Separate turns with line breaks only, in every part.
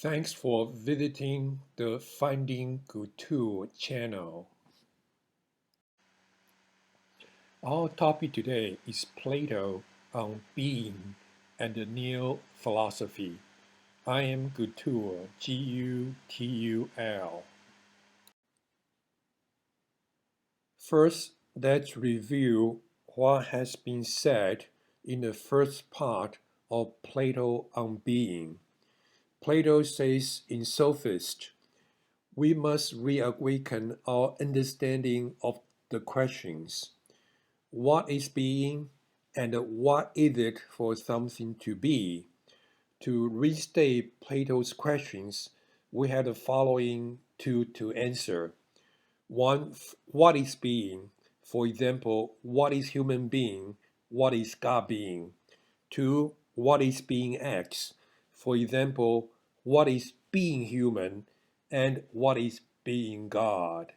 Thanks for visiting the Finding Kultur channel. Our topic today is Plato on being and the neo philosophy. I am Gutul, Gutul. First, let's review what has been said in the first part of Plato on being. Plato says in SOPHIST, we must reawaken our understanding of the questions. What is being, and what is it for something to be? To restate Plato's questions, we have the following two to answer. One, what is being? For example, what is human being? What is God being? Two, what is being X? For example, what is being human? And what is being God?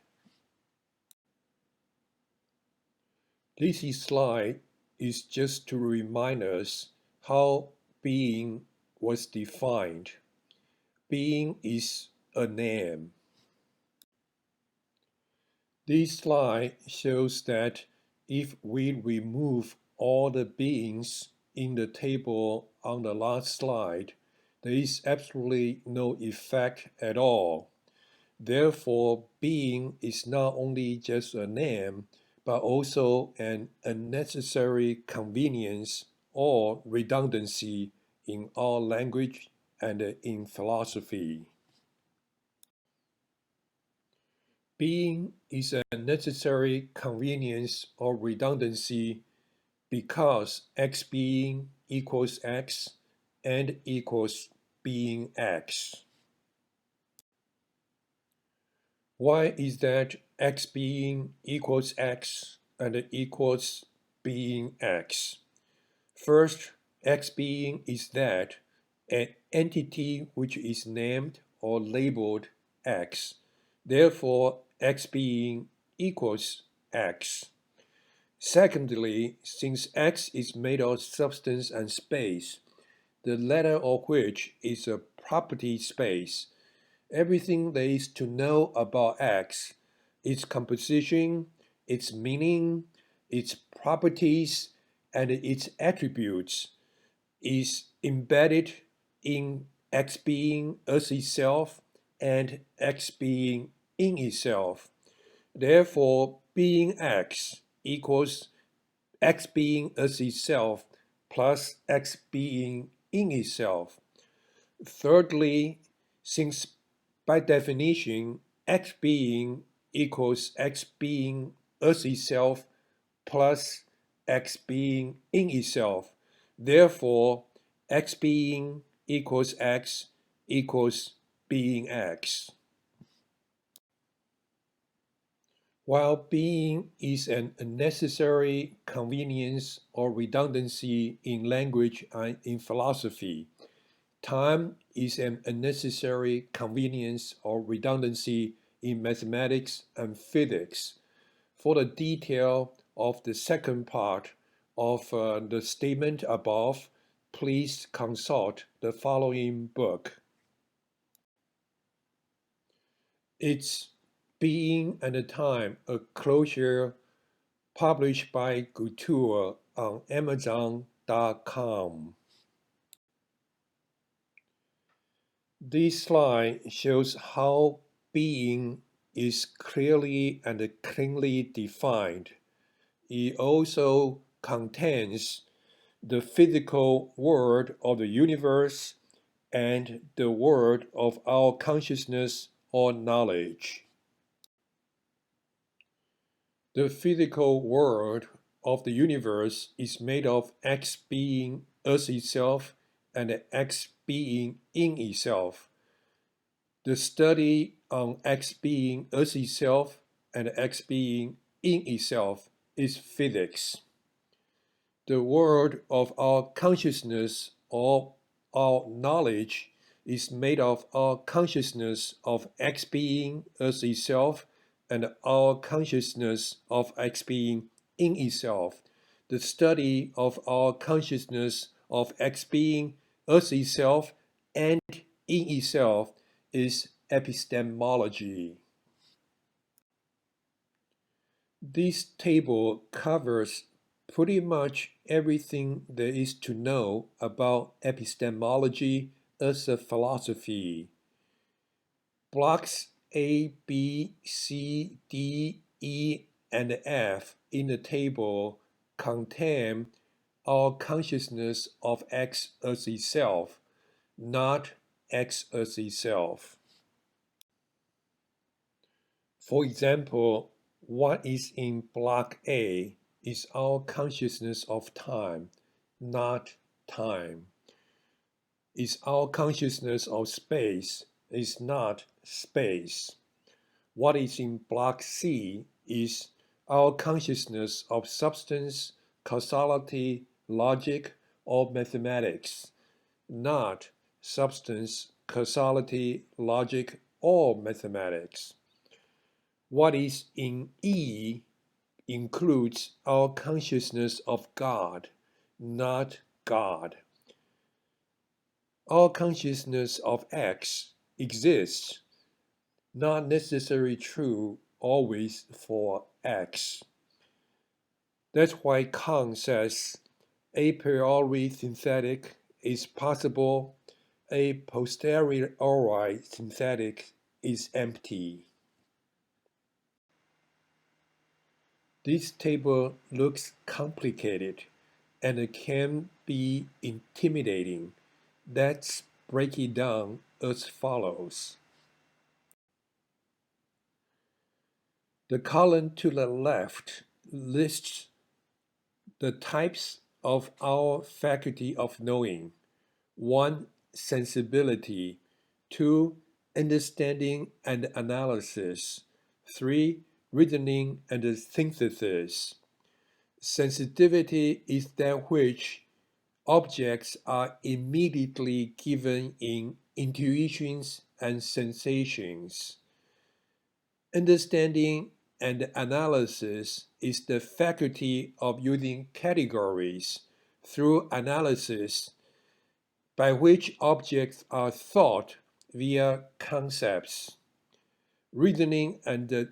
This slide is just to remind us how being was defined. Being is a name. This slide shows that if we remove all the beings in the table on the last slide, there is absolutely no effect at all. Therefore, being is not only just a name, but also an unnecessary convenience or redundancy in our language and in philosophy. Being is a necessary convenience or redundancy because X being equals X and equals being X. Why is that X being equals X and equals being X? First, X being is that an entity which is named or labeled X. Therefore, X being equals X. Secondly, since X is made of substance and space, the latter of which is a property space, everything there is to know about X, its composition, its meaning, its properties, and its attributes, is embedded in X being as itself and X being in itself. Therefore, being X equals X being as itself plus X being in itself. Thirdly, since by definition, X being equals X being as itself plus X being in itself. Therefore, X being equals X equals being X. While being is an unnecessary convenience or redundancy in language and in philosophy, time is an unnecessary convenience or redundancy in mathematics and physics. For the detail of the second part of the statement above, please consult the following book. It's Being and Time, a Closure, published by Gutul on Amazon.com. This slide shows how being is clearly and cleanly defined. It also contains the physical world of the universe and the world of our consciousness or knowledge. The physical world of the universe is made of X being as itself and X being in itself. The study on X being as itself and X being in itself is physics. The world of our consciousness or our knowledge is made of our consciousness of X being as itself and our consciousness of X being in itself. The study of our consciousness of X being as itself and in itself is epistemology. This table covers pretty much everything there is to know about epistemology as a philosophy. Blocks A, B, C, D, E, and F in the table contain our consciousness of X as itself, not X as itself. For example, what is in block A is our consciousness of time, not time. Is our consciousness of space, is not space. What is in block C is our consciousness of substance, causality, logic, or mathematics, not substance, causality, logic, or mathematics. What is in E includes our consciousness of God, not God. Our consciousness of X exists, not necessarily true always for X. That's why Kant says a priori synthetic is possible, a posteriori synthetic is empty. This table looks complicated and can be intimidating. Let's break it down as follows. The column to the left lists the types of our faculty of knowing. 1. Sensibility. 2. Understanding and analysis. 3. Reasoning and synthesis. Sensitivity is that which objects are immediately given in intuitions and sensations. Understanding and analysis is the faculty of using categories through analysis by which objects are thought via concepts. Reasoning and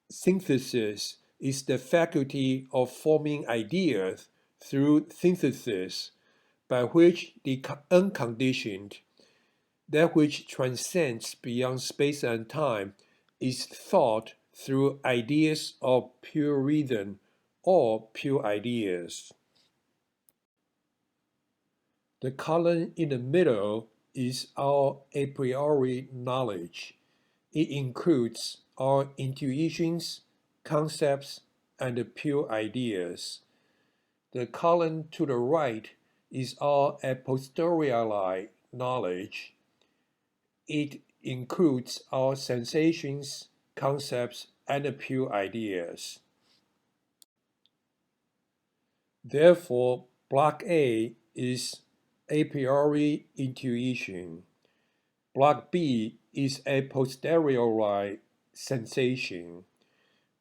synthesis is the faculty of forming ideas through synthesis by which the unconditioned, that which transcends beyond space and time, is thought through ideas of pure reason or pure ideas. The column in the middle is our a priori knowledge. It includes our intuitions, concepts, and pure ideas. The column to the right is our a posteriori knowledge. It includes our sensations, concepts, and pure ideas. Therefore, block A is a priori intuition. Block B is a posteriori sensation.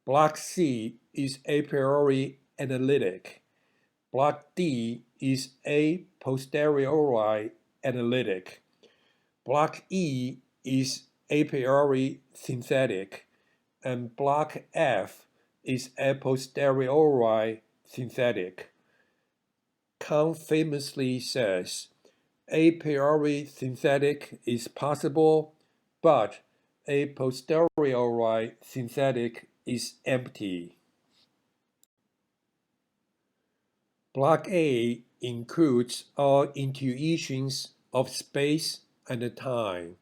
Block C is a priori analytic. Block D is a posteriori analytic. Block E is a priori synthetic, and block F is a posteriori synthetic. Kant famously says, a priori synthetic is possible, but a posteriori synthetic is empty. Block A includes our intuitions of space and time.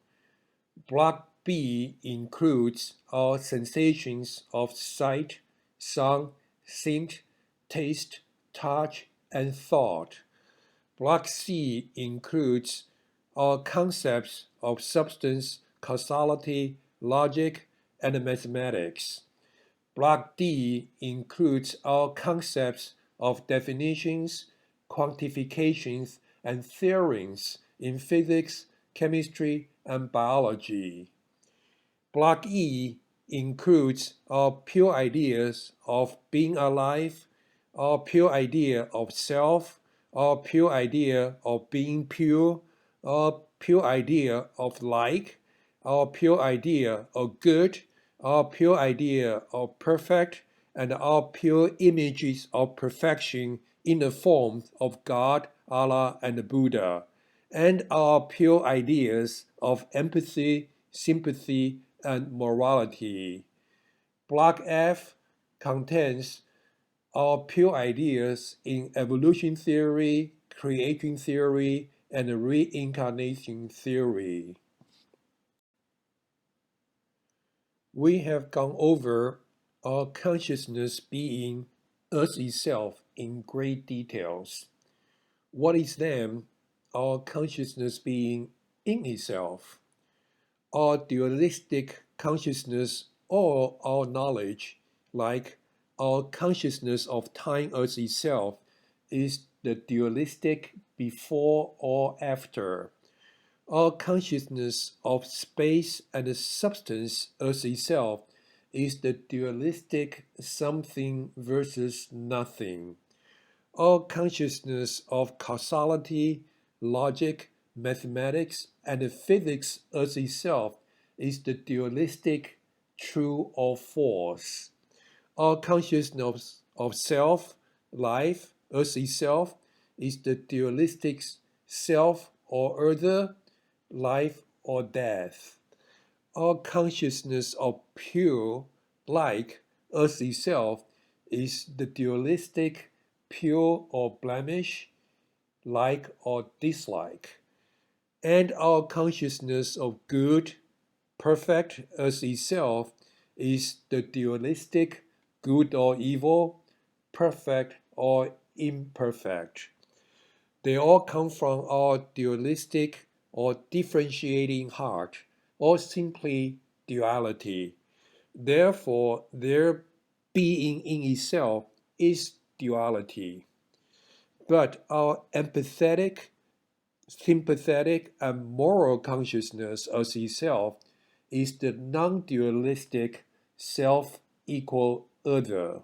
Block B includes our sensations of sight, sound, scent, taste, touch, and thought. Block C includes our concepts of substance, causality, logic, and mathematics. Block D includes our concepts of definitions, quantifications, and theorems in physics, chemistry, and biology. Block E includes our pure ideas of being alive, our pure idea of self, our pure idea of being pure, our pure idea of like, our pure idea of good, our pure idea of perfect, and our pure images of perfection in the form of God, Allah, and Buddha, and our pure ideas of empathy, sympathy, and morality. Block F contains our pure ideas in evolution theory, creation theory, and reincarnation theory. We have gone over our consciousness being us itself in great details. What is then our consciousness being in itself? Our dualistic consciousness or our knowledge, like our consciousness of time as itself, is the dualistic before or after. Our consciousness of space and substance as itself is the dualistic something versus nothing. Our consciousness of causality, logic, mathematics, and physics as itself is the dualistic true or false. Our consciousness of self, life as itself is the dualistic self or other, life or death. Our consciousness of pure, like, as itself is the dualistic pure or blemish, like or dislike. And our consciousness of good, perfect as itself is the dualistic good or evil, perfect or imperfect. They all come from our dualistic or differentiating heart, or simply duality. Therefore, their being in itself is duality. But our empathetic, sympathetic, and moral consciousness as itself is the non-dualistic self equal other.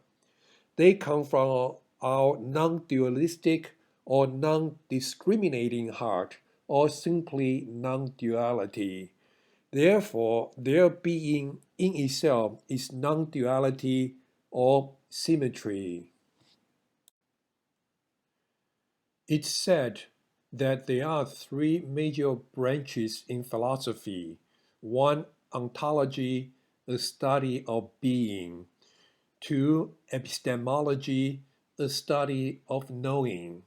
They come from our non-dualistic or non-discriminating heart, or simply non-duality. Therefore, their being in itself is non-duality or symmetry. It's said that there are three major branches in philosophy. One, ontology, a study of being. Two, epistemology, a study of knowing.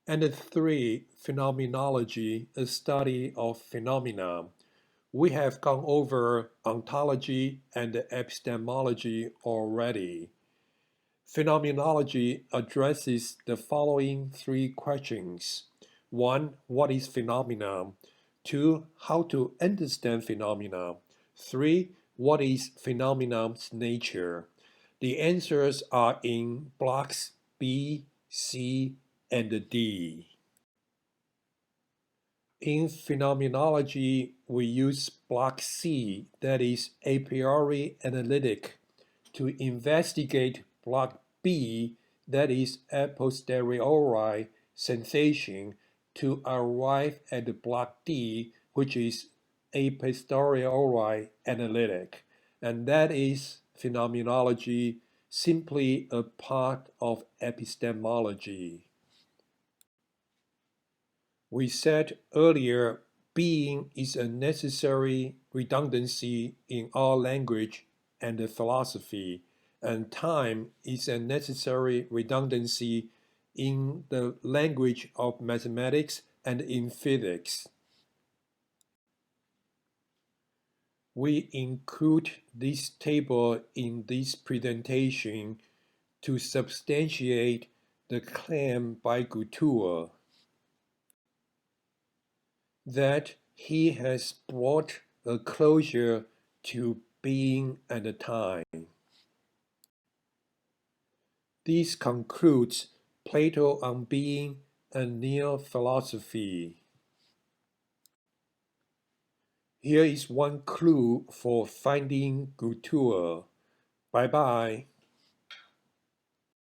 And three, phenomenology, a study of phenomena. We have gone over ontology and epistemology already. Phenomenology addresses the following three questions. 1. What is phenomenon? 2. How to understand phenomena? 3. What is phenomenon's nature? The answers are in blocks B, C, and D. In phenomenology, we use block C, that is a priori analytic, to investigate block B, that is a posteriori sensation, to arrive at block D, which is a posteriori analytic, and that is phenomenology, simply a part of epistemology. We said earlier, being is a necessary redundancy in our language and philosophy, and time is a necessary redundancy in the language of mathematics and in physics. We include this table in this presentation to substantiate the claim by Couture that he has brought a closure to being and time. This concludes Plato on being and neo-philosophy. Here is one clue for finding Couture. Bye-bye.